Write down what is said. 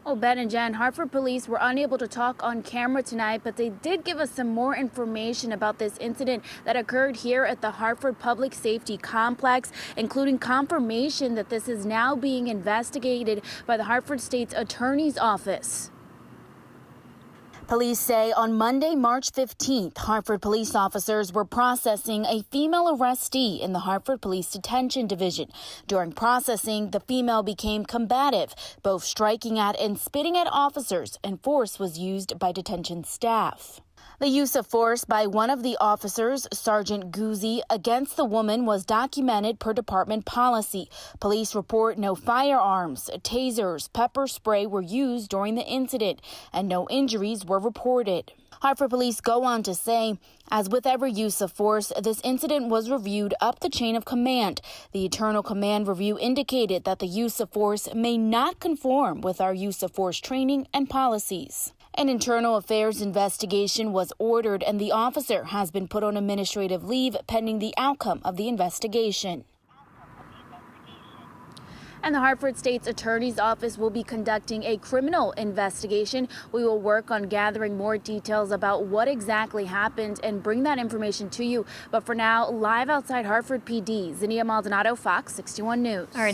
Oh, Ben and Jen, Hartford police were unable to talk on camera tonight, but they did give us some more information about this incident that occurred here at the Hartford Public Safety Complex, including confirmation that this is now being investigated by the Hartford State's Attorney's Office. Police say on Monday, March 15th, Hartford police officers were processing a female arrestee in the Hartford Police Detention Division. During processing, the female became combative, both striking at and spitting at officers, and force was used by detention staff. The use of force by one of the officers, Sergeant Guzzi, against the woman was documented per department policy. Police report no firearms, tasers, pepper spray were used during the incident, and no injuries were reported. Hartford police go on to say, as with every use of force, this incident was reviewed up the chain of command. The internal command review indicated that the use of force may not conform with our use of force training and policies. An internal affairs investigation was ordered, and the officer has been put on administrative leave pending the outcome of the investigation. And the Hartford State's Attorney's Office will be conducting a criminal investigation. We will work on gathering more details about what exactly happened and bring that information to you. But for now, live outside Hartford PD, Zinnia Maldonado, Fox 61 News. All right.